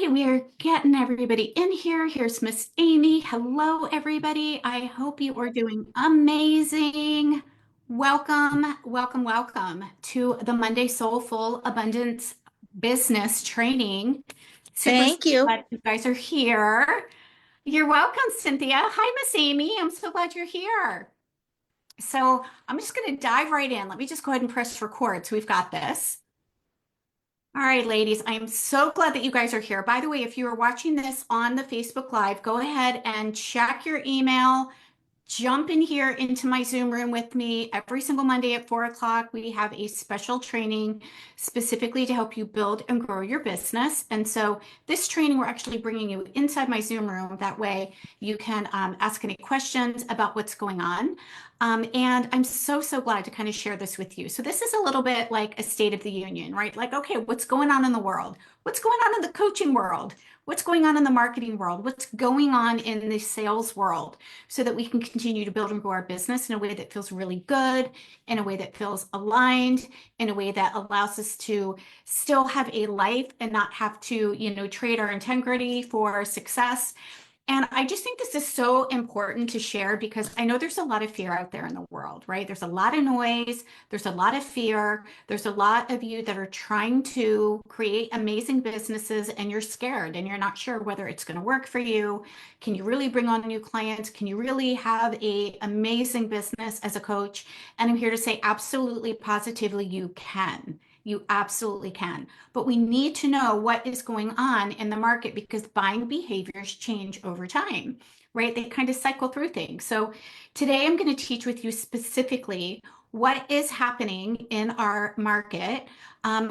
we are getting everybody in here. Here's Miss Amy. Hello, everybody. I hope you are doing amazing. Welcome, welcome, welcome to the Monday Soulful Abundance Business Training. Super, Thank super you. glad you guys are here. You're welcome, Cynthia. Hi, Miss Amy. I'm so glad you're here. So I'm just going to dive right in. Let me just go ahead and press record. So we've got this. All right, ladies, I am so glad that you guys are here. By the way, if you are watching this on the Facebook Live, go ahead and check your email. Jump in here into my Zoom room with me every single Monday at 4 o'clock. We have a special training specifically to help you build and grow your business. And so this training, we're actually bringing you inside my Zoom room. That way you can ask any questions about what's going on. And I'm so, so glad to kind of share this with you. So this is a little bit like a state of the union, right? Like, okay, what's going on in the world? What's going on in the coaching world? What's going on in the marketing world? What's going on in the sales world? So that we can continue to build and grow our business in a way that feels really good, in a way that feels aligned, in a way that allows us to still have a life and not have to, trade our integrity for success. And I just think this is so important to share because I know there's a lot of fear out there in the world, right? There's a lot of noise, there's a lot of fear, there's a lot of you that are trying to create amazing businesses and you're scared and you're not sure whether it's going to work for you. Can you really bring on new clients? Can you really have a amazing business as a coach? And I'm here to say absolutely, positively, you can. You absolutely can. But we need to know what is going on in the market because buying behaviors change over time, right? They kind of cycle through things. So today I'm going to teach with you specifically what is happening in our market,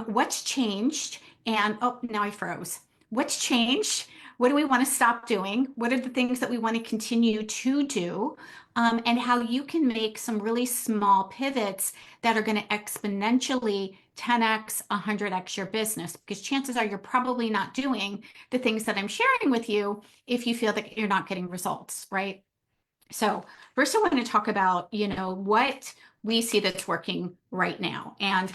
what's changed, and oh, now I froze. What's changed? What do we want to stop doing? What are the things that we want to continue to do? And how you can make some really small pivots that are going to exponentially 10x, 100x your business, because chances are you're probably not doing the things that I'm sharing with you if you feel that you're not getting results, right? So first I want to talk about, what we see that's working right now. And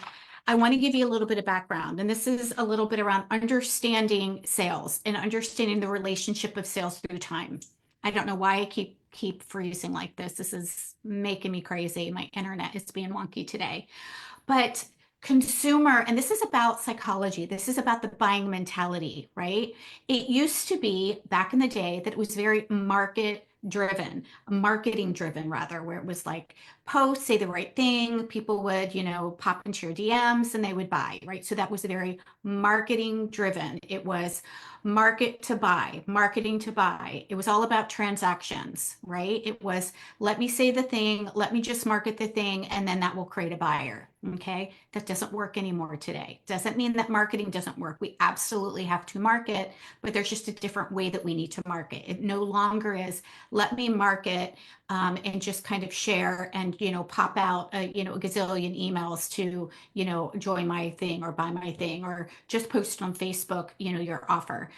I want to give you a little bit of background. And this is a little bit around understanding sales and understanding the relationship of sales through time. I don't know why I keep freezing like this. This is making me crazy. My internet is being wonky today. But consumer, and this is about psychology, this is about the buying mentality, right? It used to be back in the day that it was very marketing driven rather, where it was like post, say the right thing, people would, pop into your DMs and they would buy, right? So that was very marketing driven. It was market to buy, marketing to buy. It was all about transactions, right? It was let me say the thing, let me just market the thing, and then that will create a buyer. Okay. That doesn't work anymore today. Doesn't mean that marketing doesn't work. We absolutely have to market, but there's just a different way that we need to market. It no longer is let me market and just kind of share and, pop out, a gazillion emails to, join my thing or buy my thing or just post on Facebook, your offer.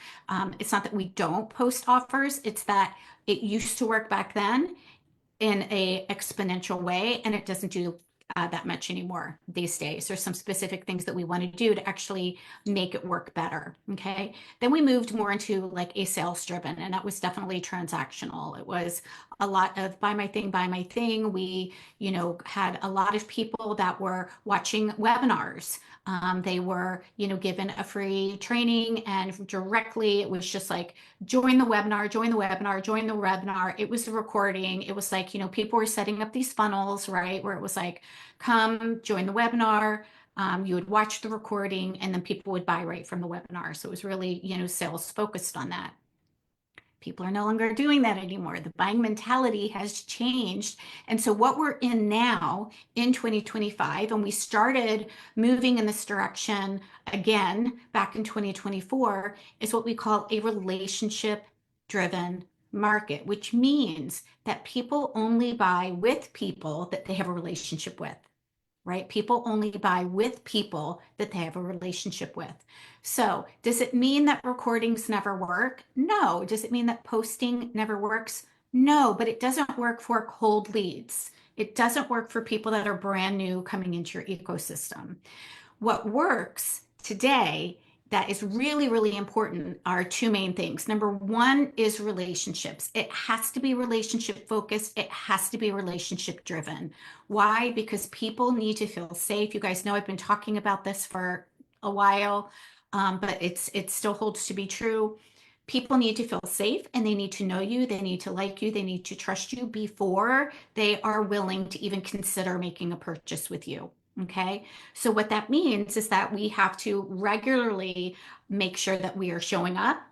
It's not that we don't post offers. It's that it used to work back then in a exponential way, and it doesn't do that much anymore these days. There's some specific things that we want to do to actually make it work better. Okay. Then we moved more into like a sales driven, and that was definitely transactional. It was a lot of buy my thing, buy my thing. We, had a lot of people that were watching webinars. They were, given a free training, and directly it was just like, join the webinar, join the webinar, join the webinar. It was the recording. It was like, people were setting up these funnels, right? Where it was like, come join the webinar. You would watch the recording and then people would buy right from the webinar. So it was really, sales focused on that. People are no longer doing that anymore. The buying mentality has changed. And so what we're in now in 2025, and we started moving in this direction again back in 2024, is what we call a relationship driven market, which means that people only buy with people that they have a relationship with, right? People only buy with people that they have a relationship with. So, does it mean that recordings never work? No. Does it mean that posting never works? No, but it doesn't work for cold leads. It doesn't work for people that are brand new coming into your ecosystem. What works today that is really, really important are two main things. Number one is relationships. It has to be relationship focused. It has to be relationship driven. Why? Because people need to feel safe. You guys know I've been talking about this for a while, but it still holds to be true. People need to feel safe and they need to know you. They need to like you. They need to trust you before they are willing to even consider making a purchase with you. Okay. So what that means is that we have to regularly make sure that we are showing up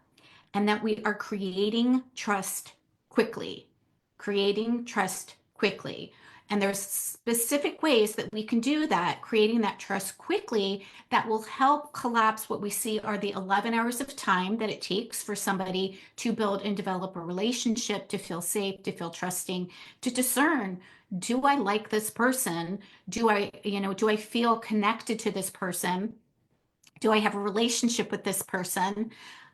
and that we are creating trust quickly, creating trust quickly. And there's specific ways that we can do that, creating that trust quickly that will help collapse what we see are the 11 hours of time that it takes for somebody to build and develop a relationship, to feel safe, to feel trusting, to discern, do I like this person? Do I feel connected to this person? Do I have a relationship with this person?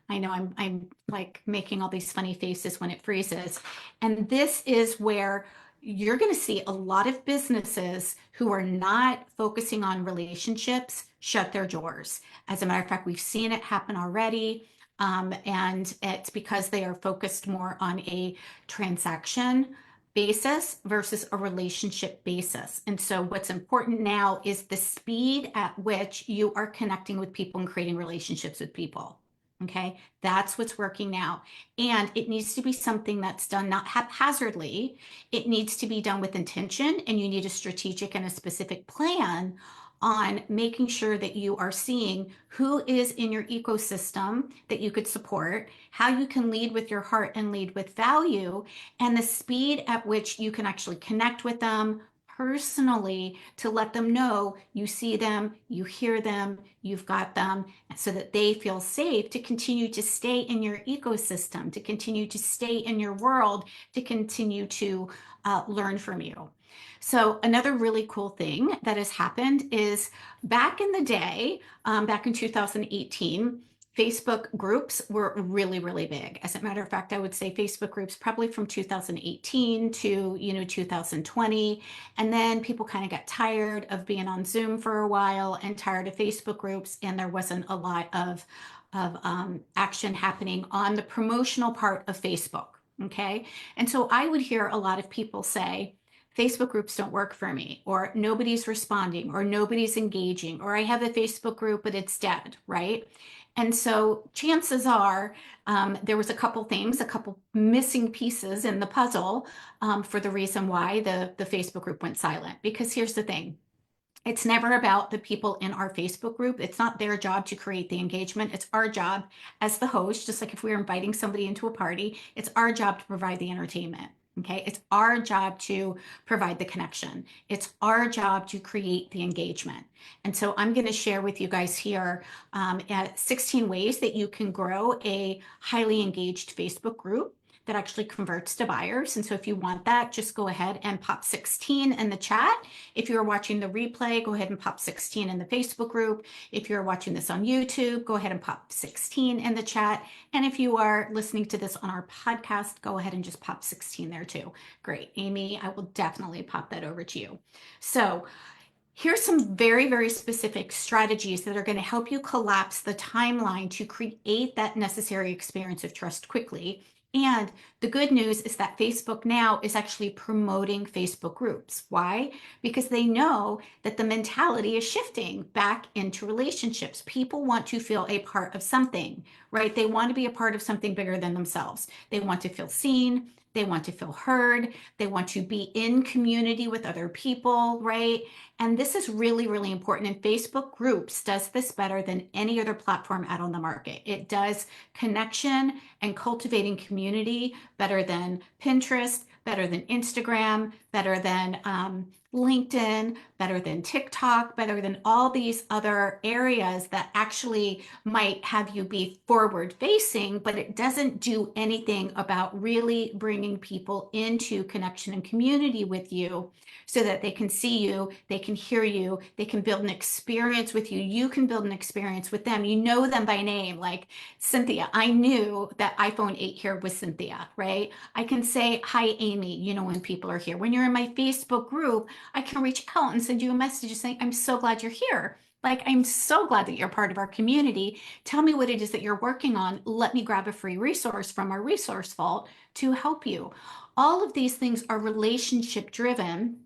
I know I'm like making all these funny faces when it freezes. And this is where you're going to see a lot of businesses who are not focusing on relationships shut their doors. As a matter of fact, we've seen it happen already. And it's because they are focused more on a transaction basis versus a relationship basis. And so what's important now is the speed at which you are connecting with people and creating relationships with people. Okay, that's what's working now. And it needs to be something that's done not haphazardly. It needs to be done with intention, and you need a strategic and a specific plan on making sure that you are seeing who is in your ecosystem that you could support, how you can lead with your heart and lead with value, and the speed at which you can actually connect with them personally to let them know you see them, you hear them, you've got them, so that they feel safe to continue to stay in your ecosystem, to continue to stay in your world, to continue to learn from you. So another really cool thing that has happened is back in the day, back in 2018, Facebook groups were really, really big. As a matter of fact, I would say Facebook groups probably from 2018 to 2020. And then people kind of got tired of being on Zoom for a while and tired of Facebook groups, and there wasn't a lot of action happening on the promotional part of Facebook. Okay. And so I would hear a lot of people say, Facebook groups don't work for me, or nobody's responding, or nobody's engaging, or I have a Facebook group, but it's dead, right? And so chances are there was a couple things, a couple missing pieces in the puzzle for the reason why the Facebook group went silent. Because here's the thing. It's never about the people in our Facebook group. It's not their job to create the engagement. It's our job as the host, just like if we were inviting somebody into a party, it's our job to provide the entertainment. Okay. It's our job to provide the connection. It's our job to create the engagement. And so I'm going to share with you guys here at 16 ways that you can grow a highly engaged Facebook group that actually converts to buyers. And so if you want that, just go ahead and pop 16 in the chat. If you're watching the replay, go ahead and pop 16 in the Facebook group. If you're watching this on YouTube, go ahead and pop 16 in the chat. And if you are listening to this on our podcast, go ahead and just pop 16 there too. Great, Amy, I will definitely pop that over to you. So here's some very, very specific strategies that are going to help you collapse the timeline to create that necessary experience of trust quickly. And the good news is that Facebook now is actually promoting Facebook groups. Why? Because they know that the mentality is shifting back into relationships. People want to feel a part of something, right? They want to be a part of something bigger than themselves. They want to feel seen. They want to feel heard. They want to be in community with other people, right? And this is really, really important. And Facebook groups does this better than any other platform out on the market. It does connection and cultivating community better than Pinterest, better than Instagram, better than LinkedIn, better than TikTok, better than all these other areas that actually might have you be forward facing, but it doesn't do anything about really bringing people into connection and community with you so that they can see you, they can hear you, they can build an experience with you. You can build an experience with them. You know them by name, like Cynthia. I knew that iPhone 8 here was Cynthia, right? I can say, hi, Amy, when people are here. When you're in my Facebook group, I can reach out and send you a message saying, I'm so glad you're here. Like, I'm so glad that you're part of our community. Tell me what it is that you're working on. Let me grab a free resource from our resource vault to help you. All of these things are relationship driven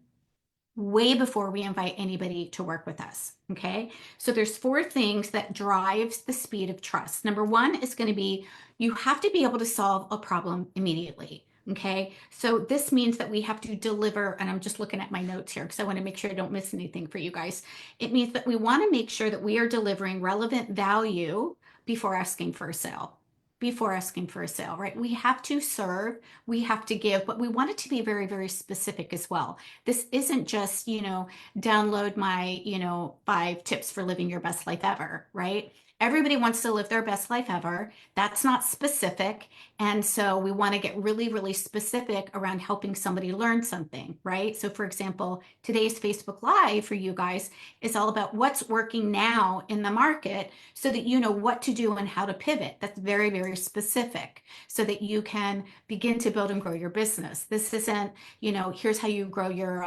way before we invite anybody to work with us. Okay. So there's four things that drives the speed of trust. Number one is going to be you have to be able to solve a problem immediately. Okay. So this means that we have to deliver, and I'm just looking at my notes here because I want to make sure I don't miss anything for you guys. It means that we want to make sure that we are delivering relevant value before asking for a sale. Before asking for a sale, right? We have to serve, we have to give, but we want it to be very, very specific as well. This isn't just, download my, 5 tips for living your best life ever, right? Everybody wants to live their best life ever. That's not specific. And so we want to get really, really specific around helping somebody learn something, right? So, for example, today's Facebook Live for you guys is all about what's working now in the market so that you know what to do and how to pivot. That's very, very specific so that you can begin to build and grow your business. This isn't, here's how you grow your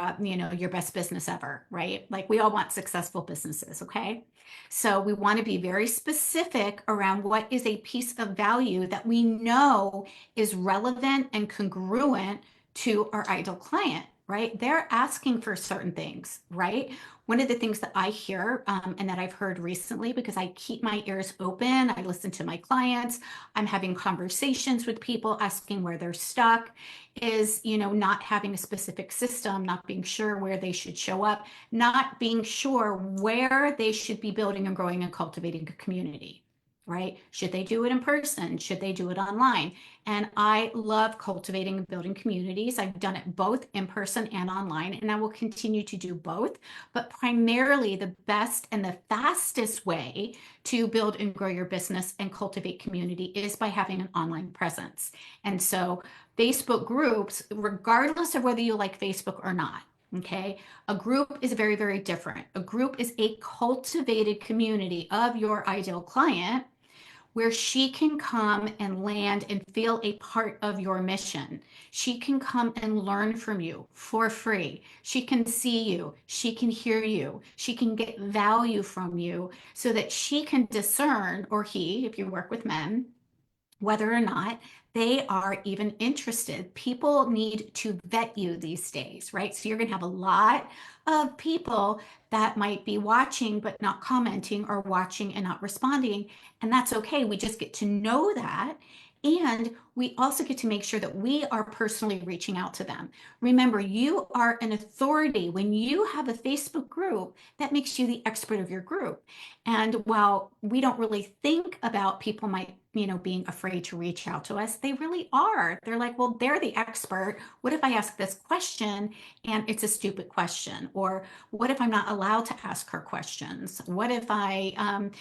best business ever, right? Like we all want successful businesses, okay? So we want to be very specific around what is a piece of value that we know is relevant and congruent to our ideal client, right? They're asking for certain things, right? One of the things that I hear and that I've heard recently, because I keep my ears open, I listen to my clients, I'm having conversations with people asking where they're stuck, is, not having a specific system, not being sure where they should show up, not being sure where they should be building and growing and cultivating a community, right? Should they do it in person? Should they do it online? And I love cultivating and building communities. I've done it both in person and online, and I will continue to do both. But primarily, the best and the fastest way to build and grow your business and cultivate community is by having an online presence. And so, Facebook groups, regardless of whether you like Facebook or not, okay, a group is very, very different. A group is a cultivated community of your ideal client where she can come and land and feel a part of your mission. She can come and learn from you for free. She can see you. She can hear you. She can get value from you so that she can discern, or he, if you work with men, whether or not they are even interested. People need to vet you these days, right? So you're going to have a lot of people that might be watching but not commenting, or watching and not responding. And that's okay. We just get to know that. And we also get to make sure that we are personally reaching out to them. Remember, you are an authority. When you have a Facebook group, that makes you the expert of your group. And while we don't really think about people might, being afraid to reach out to us, they really are. They're like, well, they're the expert. What if I ask this question and it's a stupid question? Or what if I'm not allowed to ask her questions? What if I, am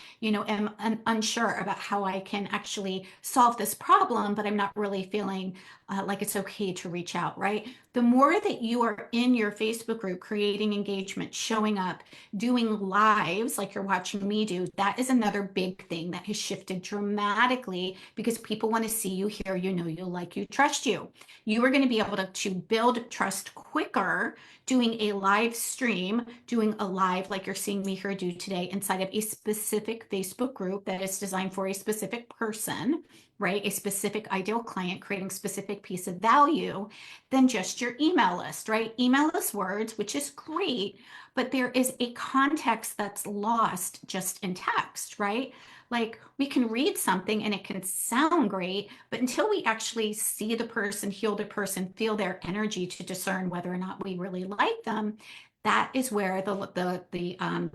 unsure about how I can actually solve this problem, but I'm not really feeling like it's okay to reach out, right? The more that you are in your Facebook group, creating engagement, showing up, doing lives like you're watching me do, that is another big thing that has shifted dramatically because people want to see you, hear you, know you, like you, trust you. You are going to be able to build trust quicker doing a live stream, doing a live like you're seeing me here do today inside of a specific Facebook group that is designed for a specific person, right? A specific ideal client, creating specific piece of value than just your email list, right? Email list words, which is great, but there is a context that's lost just in text, right? Like we can read something and it can sound great, but until we actually see the person, hear the person, feel their energy to discern whether or not we really like them, that is where the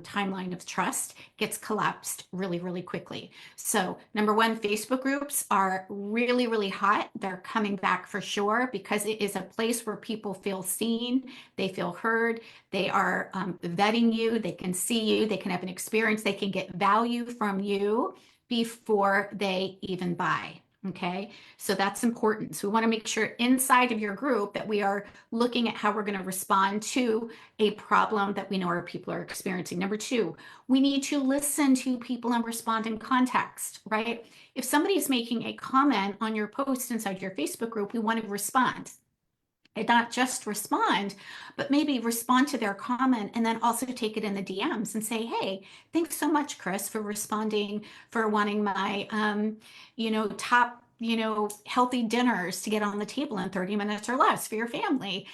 timeline of trust gets collapsed really, really quickly. So number one, Facebook groups are really, really hot. They're coming back for sure because it is a place where people feel seen, they feel heard, they are vetting you, they can see you, they can have an experience, they can get value from you before they even buy. Okay, so that's important. So we want to make sure inside of your group that we are looking at how we're going to respond to a problem that we know our people are experiencing. Number two, we need to listen to people and respond in context, right? If somebody is making a comment on your post inside your Facebook group, we want to respond. and not just respond, but maybe respond to their comment and then also take it in the DMs and say, hey, thanks so much, Chris, for responding, for wanting my, top, healthy dinners to get on the table in 30 minutes or less for your family.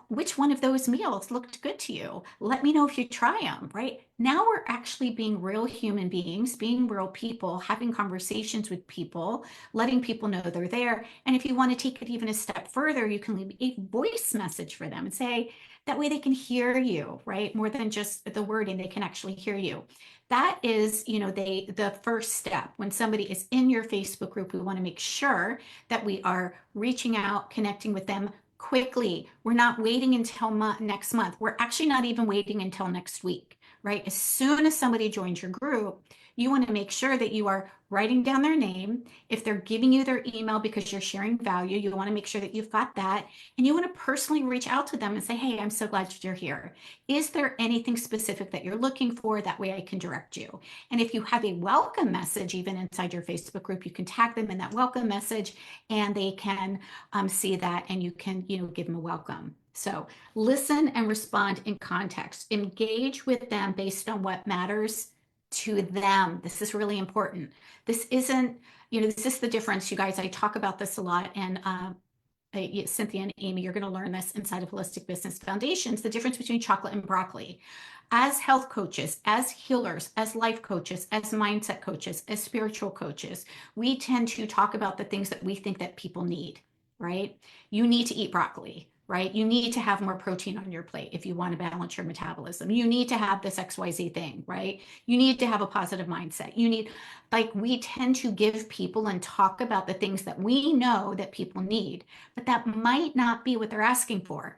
Which one of those meals looked good to you? Let me know if you try them, right? Now we're actually being real human beings, being real people, having conversations with people, letting people know they're there. And if you want to take it even a step further, you can leave a voice message for them and say, that way they can hear you, right? More than just the wording, they can actually hear you. That is, the first step. When somebody is in your Facebook group, we want to make sure that we are reaching out, connecting with them quickly. We're not waiting until next month. We're actually not even waiting until next week, right? As soon as somebody joins your group, you want to make sure that you are writing down their name. If they're giving you their email because you're sharing value, you want to make sure that you've got that. And you want to personally reach out to them and say, hey, I'm so glad you're here. Is there anything specific that you're looking for? That way I can direct you. And if you have a welcome message, even inside your Facebook group, you can tag them in that welcome message and they can see that and you can, give them a welcome. So listen and respond in context. Engage with them based on what matters to them. This is really important. This isn't, this is the difference, you guys. I talk about this a lot, and Cynthia and Amy, you're going to learn this inside of Holistic Business Foundations, the difference between chocolate and broccoli. As health coaches, as healers, as life coaches, as mindset coaches, as spiritual coaches, we tend to talk about the things that we think that people need, right? You need to eat broccoli, right? You need to have more protein on your plate if you want to balance your metabolism. You need to have this XYZ thing, right? You need to have a positive mindset. We tend to give people and talk about the things that we know that people need, but that might not be what they're asking for.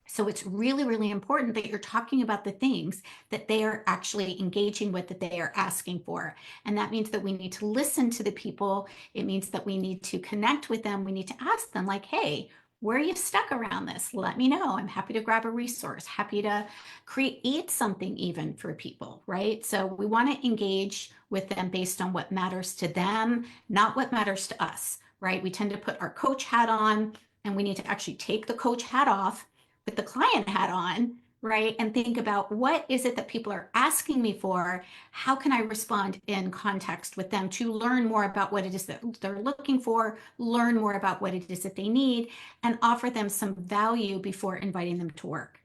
So it's really, really important that you're talking about the things that they are actually engaging with, that they are asking for. And that means that we need to listen to the people. It means that we need to connect with them. We need to ask them, like, hey, where are you stuck around this? Let me know. I'm happy to grab a resource, happy to create something even for people, right? So we want to engage with them based on what matters to them, not what matters to us, right? We tend to put our coach hat on, and we need to actually take the coach hat off, put the client hat on, right? And think about, what is it that people are asking me for? How can I respond in context with them to learn more about what it is that they're looking for, learn more about what it is that they need, and offer them some value before inviting them to work.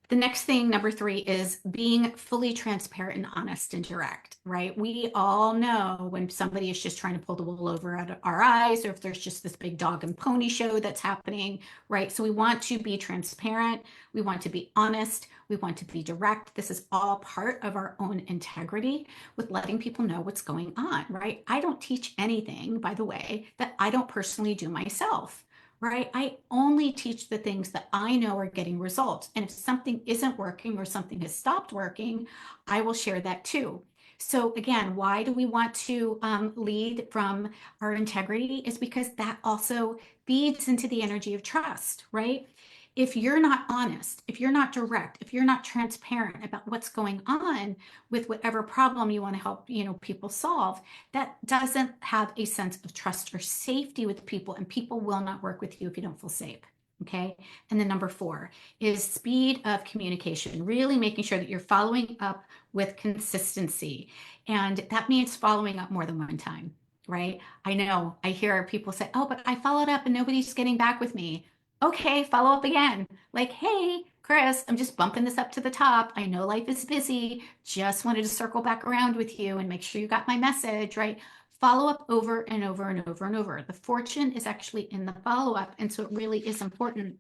The next thing, number 3, is being fully transparent and honest and direct, right? We all know when somebody is just trying to pull the wool over our eyes, or if there's just this big dog and pony show that's happening, right? So we want to be transparent. We want to be honest. We want to be direct. This is all part of our own integrity with letting people know what's going on, right? I don't teach anything, by the way, that I don't personally do myself, right? I only teach the things that I know are getting results. And if something isn't working or something has stopped working, I will share that too. So again, why do we want to lead from our integrity? Is because that also feeds into the energy of trust, right? If you're not honest, if you're not direct, if you're not transparent about what's going on with whatever problem you want to help, people solve, that doesn't have a sense of trust or safety with people, and people will not work with you if you don't feel safe. Okay. And then number 4 is speed of communication, really making sure that you're following up with consistency. And that means following up more than one time, right? I know I hear people say, oh, but I followed up and nobody's getting back with me. Okay, follow up again. Like, hey, Chris, I'm just bumping this up to the top. I know life is busy. Just wanted to circle back around with you and make sure you got my message, right? Follow up over and over and over and over. The fortune is actually in the follow up. And so it really is important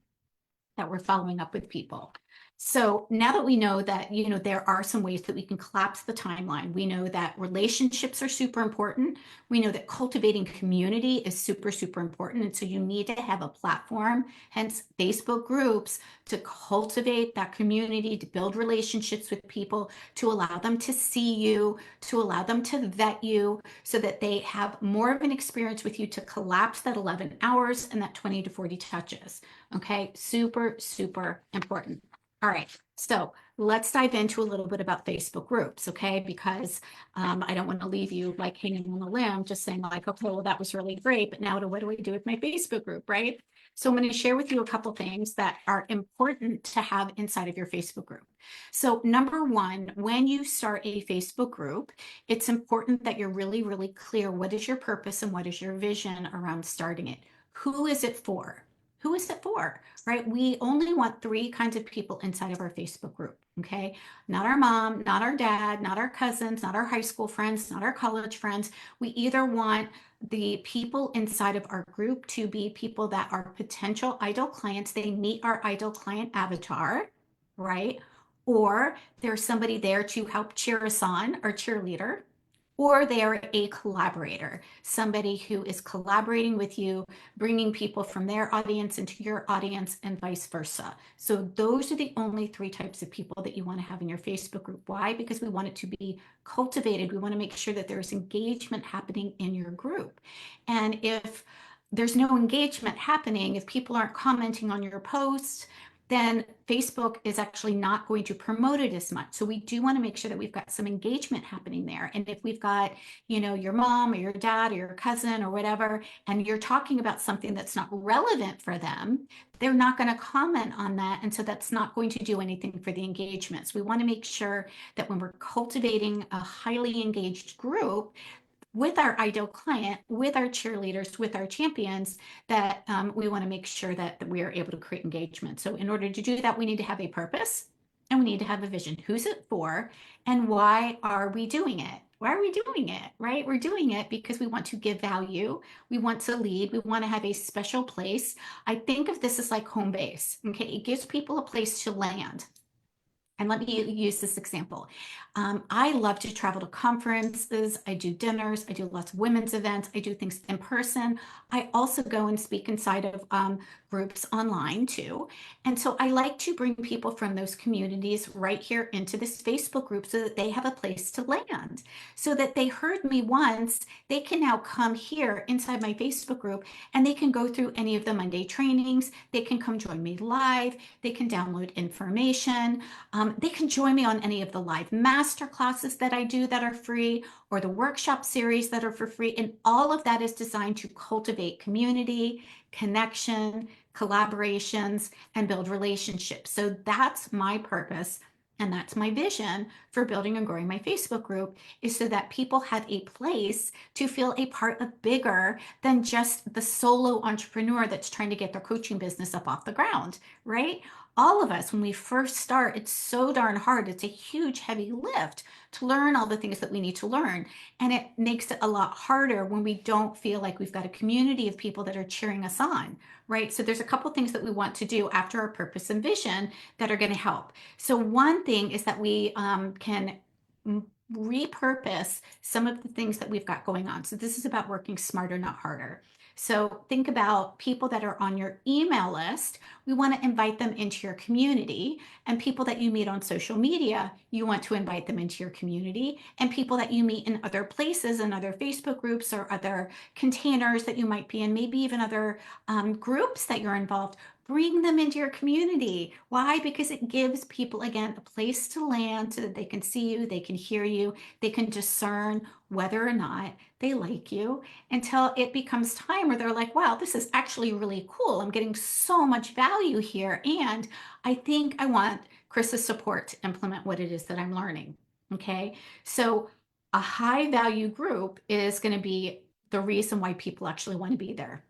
that we're following up with people. So now that we know that, there are some ways that we can collapse the timeline. We know that relationships are super important. We know that cultivating community is super, super important. And so you need to have a platform, hence Facebook groups, to cultivate that community, to build relationships with people, to allow them to see you, to allow them to vet you so that they have more of an experience with you, to collapse that 11 hours and that 20 to 40 touches. Okay, super, super important. All right, so let's dive into a little bit about Facebook groups, okay? Because I don't want to leave you like hanging on a limb, just saying like, okay, well, that was really great, but now what do I do with my Facebook group, right? So I'm going to share with you a couple things that are important to have inside of your Facebook group. So number one, when you start a Facebook group, it's important that you're really, really clear what is your purpose and what is your vision around starting it. Who is it for? Who is it for? Right? We only want three kinds of people inside of our Facebook group. Okay. Not our mom, not our dad, not our cousins, not our high school friends, not our college friends. We either want the people inside of our group to be people that are potential ideal clients. They meet our ideal client avatar, right? Or there's somebody there to help cheer us on, our cheerleader, or they're a collaborator, somebody who is collaborating with you, bringing people from their audience into your audience and vice versa. So those are the only three types of people that you want to have in your Facebook group. Why? Because we want it to be cultivated. We want to make sure that there's engagement happening in your group. And if there's no engagement happening, if people aren't commenting on your posts, then Facebook is actually not going to promote it as much. So we do want to make sure that we've got some engagement happening there. And if we've got, your mom or your dad or your cousin or whatever, and you're talking about something that's not relevant for them, they're not going to comment on that. And so that's not going to do anything for the engagement. So we want to make sure that when we're cultivating a highly engaged group, with our ideal client, with our cheerleaders, with our champions, that we want to make sure that we are able to create engagement. So in order to do that, we need to have a purpose and we need to have a vision. Who's it for and why are we doing it? Why are we doing it, right? We're doing it because we want to give value. We want to lead. We want to have a special place. I think of this as like home base, okay? It gives people a place to land. And let me use this example. I love to travel to conferences. I do dinners. I do lots of women's events. I do things in person. I also go and speak inside of groups online too. And so I like to bring people from those communities right here into this Facebook group so that they have a place to land. So that they heard me once, they can now come here inside my Facebook group and they can go through any of the Monday trainings. They can come join me live. They can download information. They can join me on any of the live master classes that I do that are free or the workshop series that are for free. And all of that is designed to cultivate community, connection, collaborations, and build relationships. So that's my purpose. And that's my vision for building and growing my Facebook group is so that people have a place to feel a part of bigger than just the solo entrepreneur that's trying to get their coaching business up off the ground, right? All of us, when we first start, it's so darn hard. It's a huge, heavy lift to learn all the things that we need to learn. And it makes it a lot harder when we don't feel like we've got a community of people that are cheering us on, right? So there's a couple things that we want to do after our purpose and vision that are going to help. So one thing is that we can repurpose some of the things that we've got going on. So this is about working smarter, not harder. So think about people that are on your email list. We want to invite them into your community, and people that you meet on social media, you want to invite them into your community, and people that you meet in other places and other Facebook groups or other containers that you might be in, maybe even other groups that you're involved. Bring them into your community. Why? Because it gives people, again, a place to land so that they can see you, they can hear you, they can discern whether or not they like you until it becomes time where they're like, wow, this is actually really cool. I'm getting so much value here. And I think I want Chris's support to implement what it is that I'm learning. Okay. So a high value group is going to be the reason why people actually want to be there.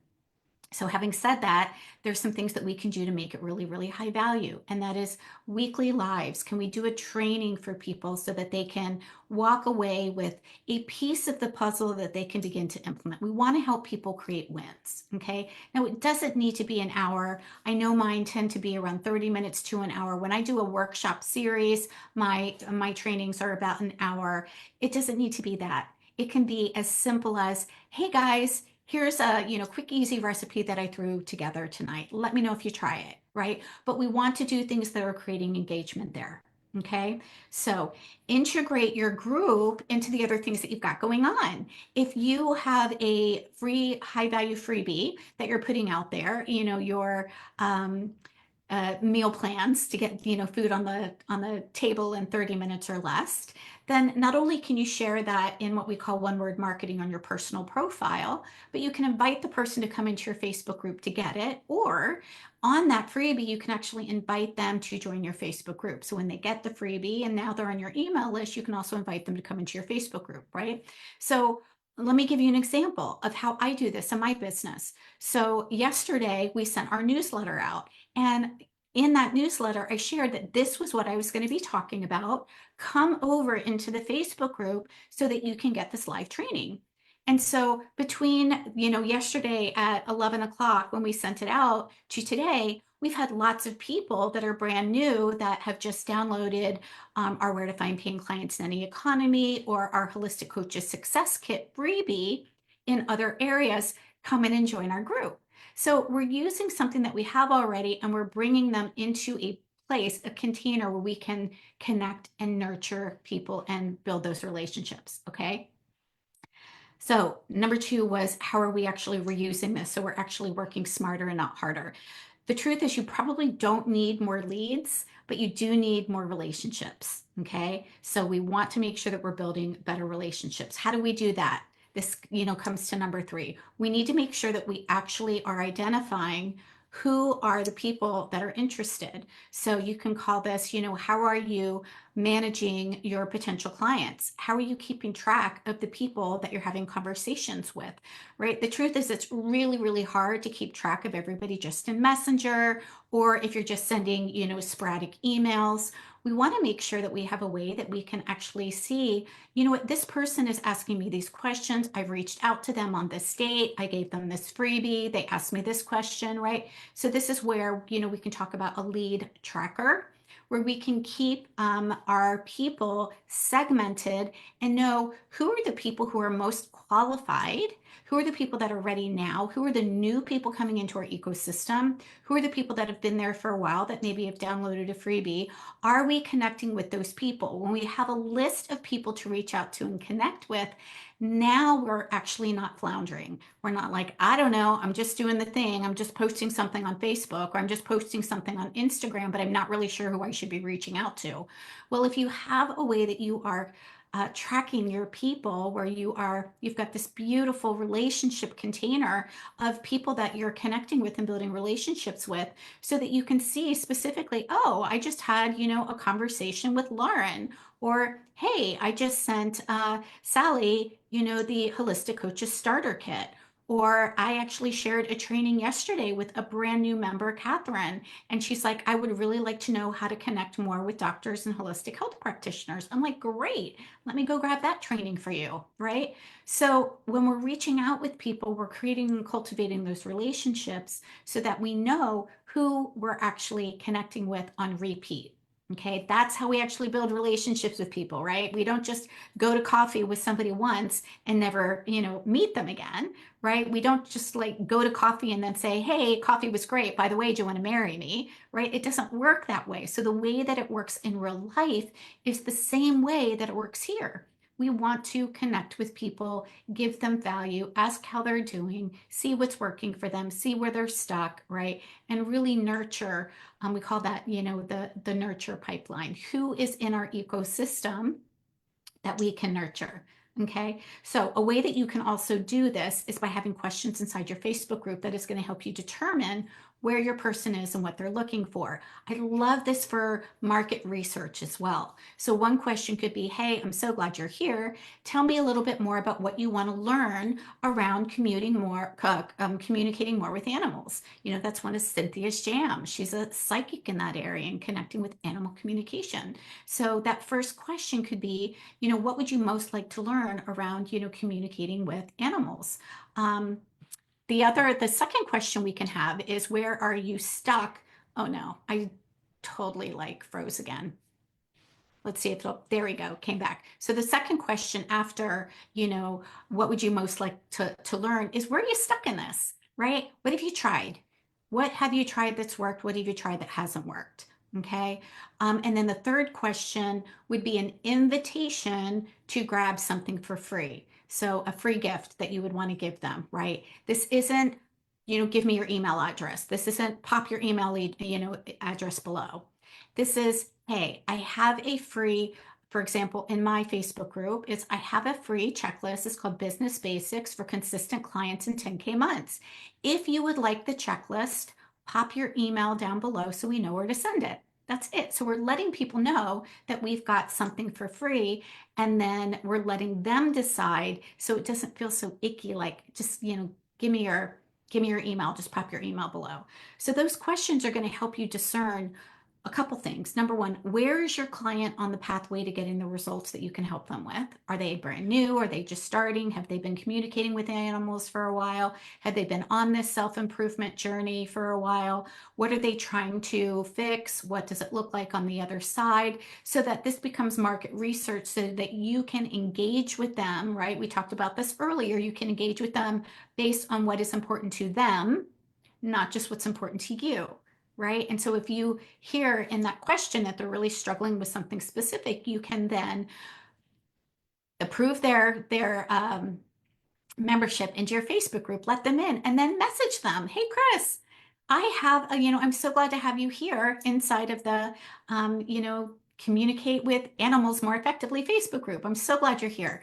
So having said that, there's some things that we can do to make it really, really high value. And that is weekly lives. Can we do a training for people so that they can walk away with a piece of the puzzle that they can begin to implement? We want to help people create wins. Okay. Now it doesn't need to be an hour. I know mine tend to be around 30 minutes to an hour. When I do a workshop series, my trainings are about an hour. It doesn't need to be that. It can be as simple as, hey guys, here's a quick easy recipe that I threw together tonight. Let me know if you try it, right? But we want to do things that are creating engagement there. Okay, so integrate your group into the other things that you've got going on. If you have a free high value freebie that you're putting out there, your meal plans to get, food on the table in 30 minutes or less, then not only can you share that in what we call one word marketing on your personal profile, but you can invite the person to come into your Facebook group to get it. Or on that freebie, you can actually invite them to join your Facebook group. So when they get the freebie and now they're on your email list, you can also invite them to come into your Facebook group, right? So let me give you an example of how I do this in my business. So yesterday we sent our newsletter out, and in that newsletter, I shared that this was what I was going to be talking about. Come over into the Facebook group so that you can get this live training. And so between, yesterday at 11 o'clock when we sent it out to today, we've had lots of people that are brand new that have just downloaded our Where to Find Paying Clients in Any Economy or our Holistic Coaches Success Kit freebie in other areas come in and join our group. So we're using something that we have already and we're bringing them into a place, a container where we can connect and nurture people and build those relationships. Okay. So number two was, how are we actually reusing this? So we're actually working smarter and not harder. The truth is you probably don't need more leads, but you do need more relationships. Okay. So we want to make sure that we're building better relationships. How do we do that? This, comes to number three. We need to make sure that we actually are identifying who are the people that are interested. So you can call this, how are you managing your potential clients? How are you keeping track of the people that you're having conversations with, right? The truth is it's really, really hard to keep track of everybody just in Messenger, or if you're just sending, sporadic emails. We want to make sure that we have a way that we can actually see, what, this person is asking me these questions. I've reached out to them on this date. I gave them this freebie. They asked me this question, right? So this is where, we can talk about a lead tracker, where we can keep our people segmented and know who are the people who are most qualified, who are the people that are ready now, who are the new people coming into our ecosystem, who are the people that have been there for a while that maybe have downloaded a freebie. Are we connecting with those people? When we have a list of people to reach out to and connect with, now we're actually not floundering. We're not like, I don't know, I'm just doing the thing. I'm just posting something on Facebook or I'm just posting something on Instagram, but I'm not really sure who I should be reaching out to. Well, if you have a way that you are tracking your people, where you've got this beautiful relationship container of people that you're connecting with and building relationships with, so that you can see specifically, oh, I just had, a conversation with Lauren, or hey, I just sent Sally, the Holistic Coaches Starter Kit. Or I actually shared a training yesterday with a brand new member, Catherine, and she's like, I would really like to know how to connect more with doctors and holistic health practitioners. I'm like, great, let me go grab that training for you, right? So when we're reaching out with people, we're creating and cultivating those relationships so that we know who we're actually connecting with on repeat. Okay, that's how we actually build relationships with people, right? We don't just go to coffee with somebody once and never, meet them again, right? We don't just like go to coffee and then say, hey, coffee was great. By the way, do you want to marry me? Right? It doesn't work that way. So the way that it works in real life is the same way that it works here. We want to connect with people, give them value, ask how they're doing, see what's working for them, see where they're stuck, right? And really nurture. We call that, the nurture pipeline. Who is in our ecosystem that we can nurture? Okay, so a way that you can also do this is by having questions inside your Facebook group that is going to help you determine where your person is and what they're looking for. I love this for market research as well. So one question could be, hey, I'm so glad you're here. Tell me a little bit more about what you want to learn around communicating more with animals. That's one of Cynthia's jams. She's a psychic in that area and connecting with animal communication. So that first question could be, what would you most like to learn around, communicating with animals? The second question we can have is, where are you stuck? Oh no, I totally froze again. Let's see if there we go, came back. So the second question after, what would you most like to learn is, where are you stuck in this, right? What have you tried? What have you tried that's worked? What have you tried that hasn't worked? Okay. And then the third question would be an invitation to grab something for free. So a free gift that you would want to give them, right? This isn't, give me your email address. This isn't pop your email, address below. This is, hey, I have a free, for example, in my Facebook group, I have a free checklist. It's called Business Basics for Consistent Clients in 10K Months. If you would like the checklist, pop your email down below so we know where to send it. That's it. So we're letting people know that we've got something for free, and then we're letting them decide so it doesn't feel so icky, like just, give me your email, just pop your email below. So those questions are going to help you discern a couple things. Number one, where is your client on the pathway to getting the results that you can help them with? Are they brand new? Are they just starting? Have they been communicating with animals for a while? Have they been on this self-improvement journey for a while? What are they trying to fix? What does it look like on the other side? So that this becomes market research so that you can engage with them, right? We talked about this earlier. You can engage with them based on what is important to them, not just what's important to you. Right. And so if you hear in that question that they're really struggling with something specific, you can then approve their membership into your Facebook group, let them in, and then message them. Hey, Chris, I have I'm so glad to have you here inside of the communicate with animals more effectively Facebook group. I'm so glad you're here.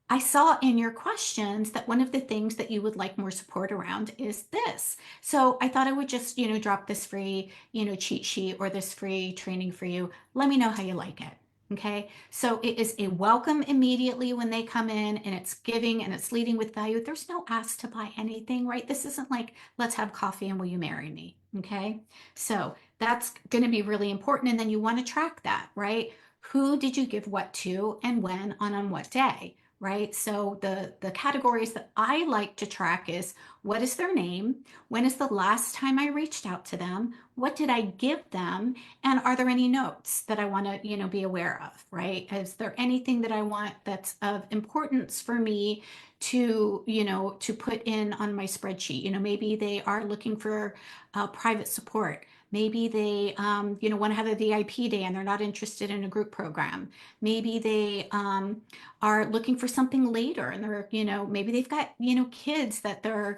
I saw in your questions that one of the things that you would like more support around is this. So I thought I would just, drop this free, cheat sheet or this free training for you. Let me know how you like it. Okay. So it is a welcome immediately when they come in, and it's giving and it's leading with value. There's no ask to buy anything, right? This isn't like, let's have coffee and will you marry me? Okay. So that's going to be really important. And then you want to track that, right? Who did you give what to and when on what day? Right? So the categories that I like to track is, what is their name? When is the last time I reached out to them? What did I give them? And are there any notes that I want to, be aware of, right? Is there anything that I want that's of importance for me to, to put in on my spreadsheet? Maybe they are looking for private support. Maybe they, want to have a VIP day and they're not interested in a group program. Maybe they are looking for something later, and they're, maybe they've got, kids that they're,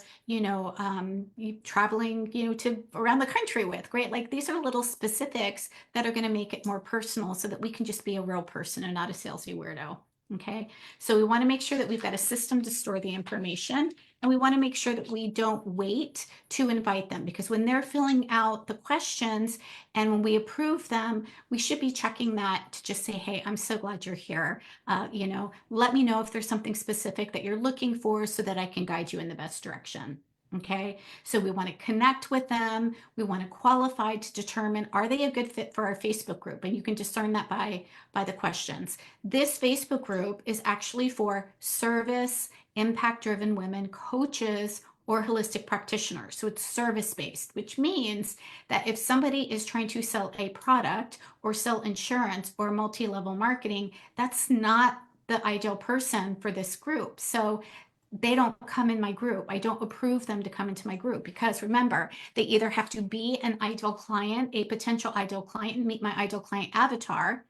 traveling, to around the country with. Great. Like, these are little specifics that are going to make it more personal so that we can just be a real person and not a salesy weirdo. Okay. So we want to make sure that we've got a system to store the information, and we want to make sure that we don't wait to invite them, because when they're filling out the questions and when we approve them, we should be checking that to just say, hey, I'm so glad you're here. Let me know if there's something specific that you're looking for so that I can guide you in the best direction. Okay, so we want to connect with them. We want to qualify to determine, are they a good fit for our Facebook group? And you can discern that by the questions. This Facebook group is actually for service, impact-driven women coaches or holistic practitioners. So it's service-based, which means that if somebody is trying to sell a product or sell insurance or multi-level marketing, that's not the ideal person for this group. So they don't come in my group. I don't approve them to come into my group, because remember, they either have to be an ideal client, a potential ideal client, and meet my ideal client avatar,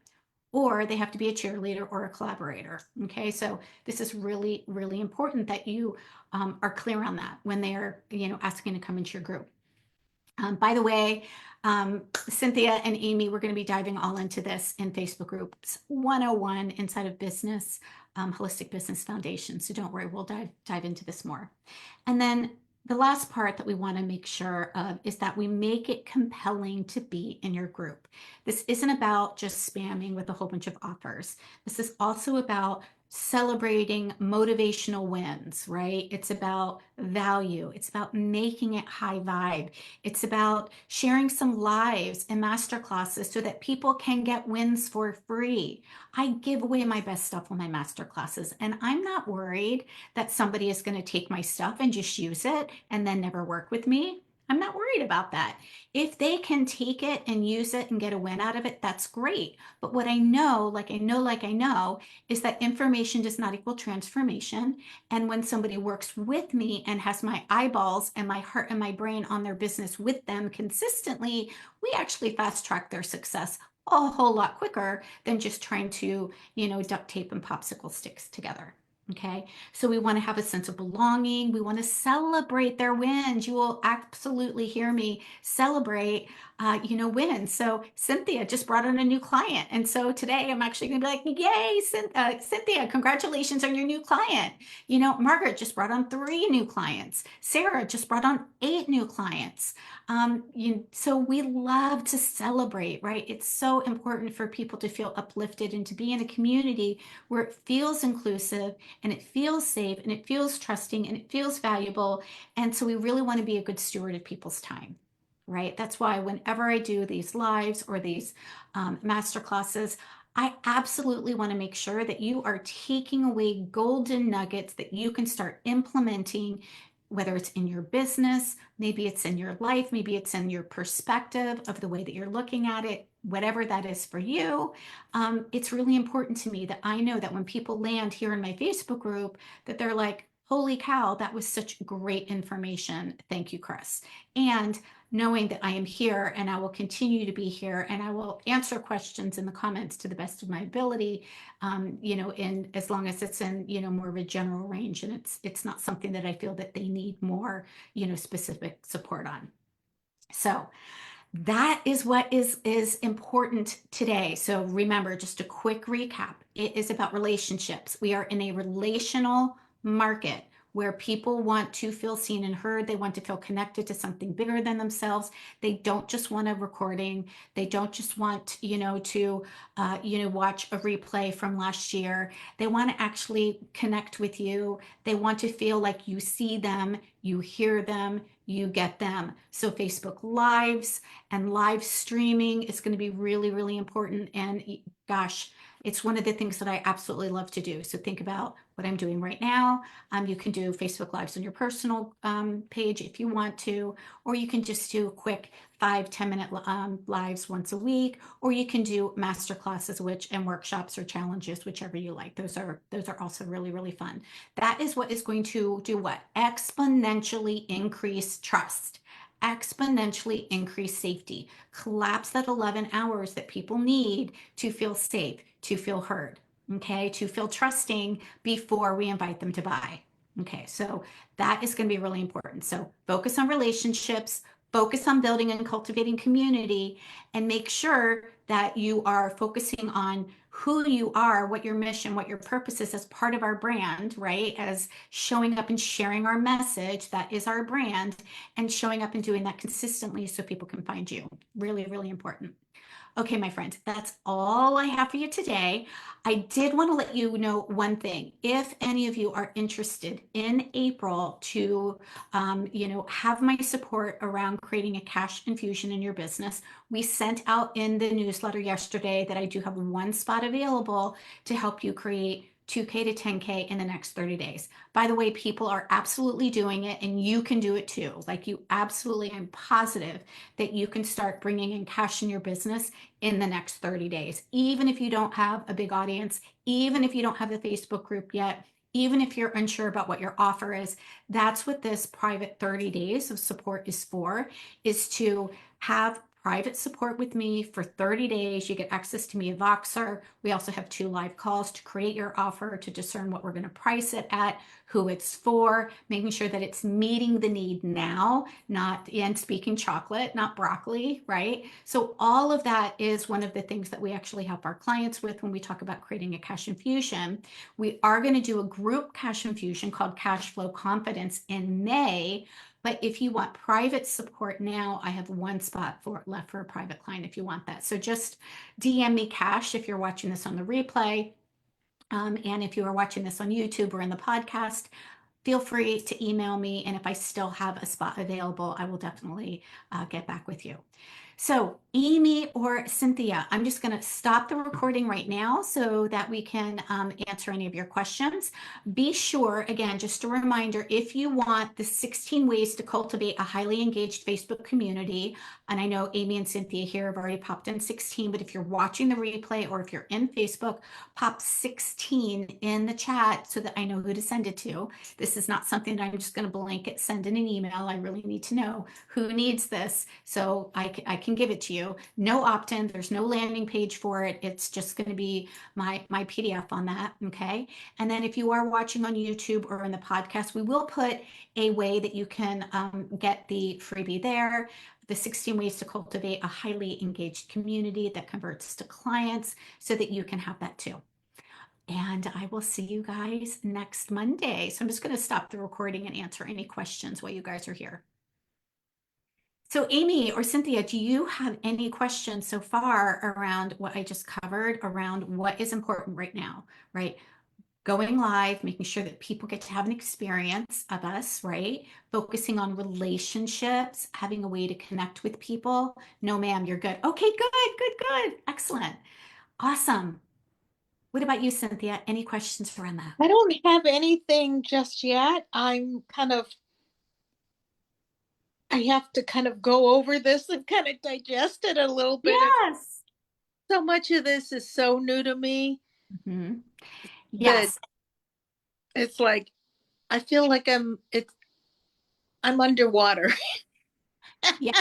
or they have to be a cheerleader or a collaborator. Okay, so this is really, really important that you are clear on that when they are, asking to come into your group. By the way, Cynthia and Amy, we're going to be diving all into this in Facebook groups 101 inside of business, Holistic Business Foundation. So don't worry, we'll dive into this more. And then the last part that we want to make sure of is that we make it compelling to be in your group. This isn't about just spamming with a whole bunch of offers. This is also about celebrating motivational wins, right? It's about value. It's about making it high vibe. It's about sharing some lives and masterclasses so that people can get wins for free. I give away my best stuff on my masterclasses, and I'm not worried that somebody is going to take my stuff and just use it and then never work with me. I'm not worried about that. If they can take it and use it and get a win out of it, that's great. But what I know, is that information does not equal transformation. And when somebody works with me and has my eyeballs and my heart and my brain on their business with them consistently, we actually fast track their success a whole lot quicker than just trying to, duct tape and popsicle sticks together. Okay, so we want to have a sense of belonging. We want to celebrate their wins. You will absolutely hear me celebrate, wins. So Cynthia just brought on a new client, and so today I'm actually going to be like, "Yay, Cynthia! Congratulations on your new client." Margaret just brought on 3 new clients. Sarah just brought on 8 new clients. So we love to celebrate, right? It's so important for people to feel uplifted and to be in a community where it feels inclusive and it feels safe and it feels trusting and it feels valuable. And so we really want to be a good steward of people's time, right? That's why whenever I do these lives or these master classes, I absolutely want to make sure that you are taking away golden nuggets that you can start implementing, whether it's in your business, maybe it's in your life, maybe it's in your perspective of the way that you're looking at it, whatever that is for you. It's really important to me that I know that when people land here in my Facebook group, that they're like, holy cow, that was such great information. Thank you, Chris. And knowing that I am here and I will continue to be here and I will answer questions in the comments to the best of my ability, in as long as it's in, more of a general range and it's not something that I feel that they need more, specific support on. So that is what is important today. So remember, just a quick recap. It is about relationships. We are in a relational market where people want to feel seen and heard. They want to feel connected to something bigger than themselves. They don't just want a recording. They don't just want, to, watch a replay from last year. They want to actually connect with you. They want to feel like you see them, you hear them, you get them. So Facebook Lives and live streaming is going to be really, really important. And gosh, it's one of the things that I absolutely love to do. So think about what I'm doing right now. You can do Facebook Lives on your personal page if you want to, or you can just do quick 5-10 minute lives once a week, or you can do master classes, and workshops or challenges, whichever you like. Those are also really, really fun. That is what is going to do what? Exponentially increase trust, exponentially increase safety, collapse that 11 hours that people need to feel safe, to feel heard, okay, to feel trusting before we invite them to buy. Okay, so that is going to be really important. So focus on relationships, focus on building and cultivating community, and make sure that you are focusing on who you are, what your mission, what your purpose is as part of our brand, right? As showing up and sharing our message, that is our brand, and showing up and doing that consistently so people can find you. Really, really important. Okay, my friends, that's all I have for you today. I did want to let you know one thing. If any of you are interested in April to, have my support around creating a cash infusion in your business, we sent out in the newsletter yesterday that I do have one spot available to help you create 2K to 10K in the next 30 days. By the way, people are absolutely doing it and you can do it too. Like you absolutely, I'm positive that you can start bringing in cash in your business in the next 30 days. Even if you don't have a big audience, even if you don't have a Facebook group yet, even if you're unsure about what your offer is, that's what this private 30 days of support is for, is to have private support with me for 30 days. You get access to me, a Voxer. We also have 2 live calls to create your offer, to discern what we're going to price it at, who it's for, making sure that it's meeting the need now, not, and speaking chocolate, not broccoli, right? So all of that is one of the things that we actually help our clients with when we talk about creating a cash infusion. We are going to do a group cash infusion called Cash Flow Confidence in May. But if you want private support now, I have one spot left for a private client if you want that. So just DM me Cash if you're watching this on the replay. And if you are watching this on YouTube or in the podcast, feel free to email me. And if I still have a spot available, I will definitely get back with you. So Amy or Cynthia, I'm just going to stop the recording right now so that we can answer any of your questions. Be sure, again, just a reminder, if you want the 16 ways to cultivate a highly engaged Facebook community, and I know Amy and Cynthia here have already popped in 16, but if you're watching the replay or if you're in Facebook, pop 16 in the chat so that I know who to send it to. This is not something that I'm just going to blanket send in an email. I really need to know who needs this so I can can give it to you. No opt-in, there's no landing page for it. It's just going to be my PDF on that. Okay. And then if you are watching on YouTube or in the podcast, we will put a way that you can get the freebie there. The 16 ways to cultivate a highly engaged community that converts to clients so that you can have that too. And I will see you guys next Monday. So I'm just going to stop the recording and answer any questions while you guys are here. So Amy or Cynthia, do you have any questions so far around what I just covered around what is important right now, right? Going live, making sure that people get to have an experience of us, right? Focusing on relationships, having a way to connect with people. No, ma'am, you're good. Okay, good. Excellent. Awesome. What about you, Cynthia? Any questions around that? I don't have anything just yet. I have to kind of go over this and kind of digest it a little bit. Yes. So much of this is so new to me Mhm. that Yes. it's like I feel like I'm underwater. Yeah.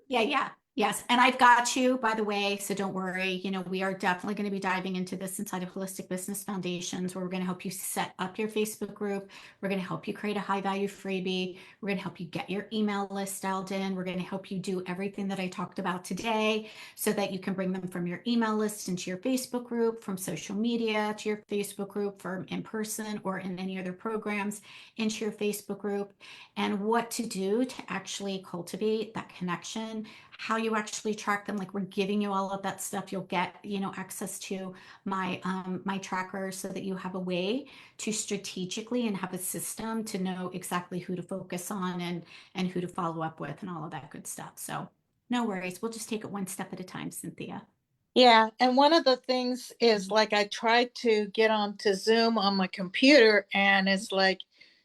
Yeah. Yes. And I've got you, by the way, so don't worry. We are definitely going to be diving into this inside of Holistic Business Foundations, where we're going to help you set up your Facebook group. We're going to help you create a high value freebie. We're going to help you get your email list dialed in. We're going to help you do everything that I talked about today so that you can bring them from your email list into your Facebook group, from social media to your Facebook group, from in person or in any other programs into your Facebook group, and what to do to actually cultivate that connection, how you actually track them. Like, we're giving you all of that stuff. You'll get, access to my tracker so that you have a way to strategically and have a system to know exactly who to focus on and who to follow up with and all of that good stuff. So no worries. We'll just take it one step at a time, Cynthia. Yeah, and one of the things is like I tried to get onto Zoom on my computer and it's like,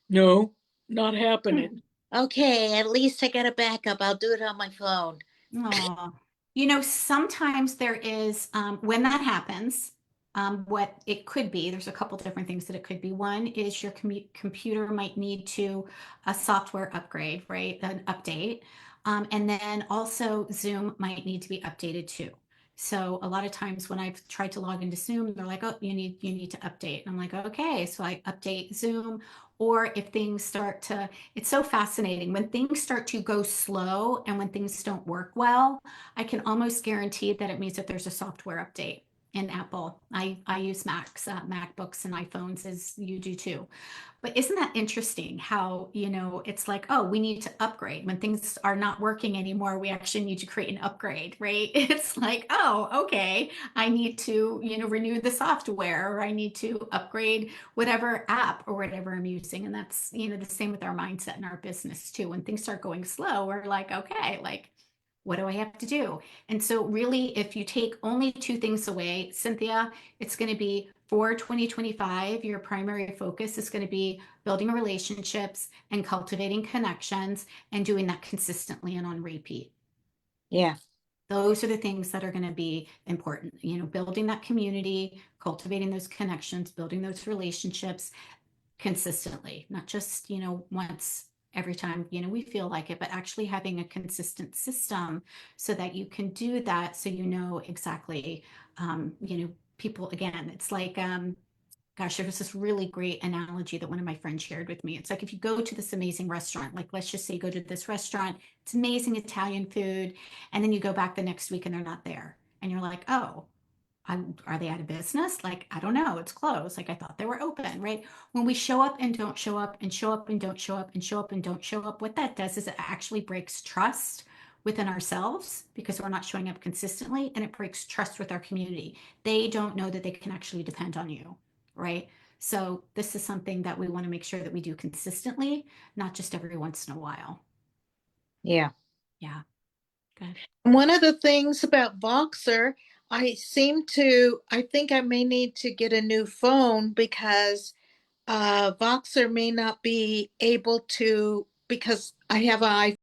no, not happening. Hmm. Okay, at least I got a backup. I'll do it on my phone. Oh, sometimes there is, when that happens, what it could be, there's a couple different things that it could be. One is your computer might need to a software upgrade, right? An update. And then also Zoom might need to be updated too. So a lot of times when I've tried to log into Zoom, they're like, oh, you need to update. And I'm like, okay, so I update Zoom. Or if things start to, it's so fascinating when things start to go slow and when things don't work well. I can almost guarantee that it means that there's a software update in Apple. I use Macs, MacBooks and iPhones, as you do too. But isn't that interesting how, it's like, oh, we need to upgrade. When things are not working anymore, we actually need to create an upgrade, right? It's like, oh, okay, I need to, renew the software, or I need to upgrade whatever app or whatever I'm using. And that's, the same with our mindset in our business too. When things start going slow, we're like, okay, like, what do I have to do? And so, really, if you take only two things away, Cynthia, it's going to be for 2025, your primary focus is going to be building relationships and cultivating connections and doing that consistently and on repeat. Yeah, Those are the things that are going to be important, building that community, cultivating those connections, building those relationships consistently, not just, once every time, we feel like it, but actually having a consistent system so that you can do that. So, exactly, people, again, it's like, gosh, there was this really great analogy that one of my friends shared with me. It's like if you go to this amazing restaurant, like let's just say you go to this restaurant, it's amazing Italian food, and then you go back the next week and they're not there. And you're like, oh, are they out of business? Like, I don't know. It's closed. Like, I thought they were open, right? When we show up and don't show up and show up and don't show up and show up and don't show up, what that does is it actually breaks trust within ourselves because we're not showing up consistently, and it breaks trust with our community. They don't know that they can actually depend on you, right? So this is something that we want to make sure that we do consistently, not just every once in a while. yeah. Yeah, good. One of the things about Voxer, I think I may need to get a new phone because Voxer may not be able to, because I have an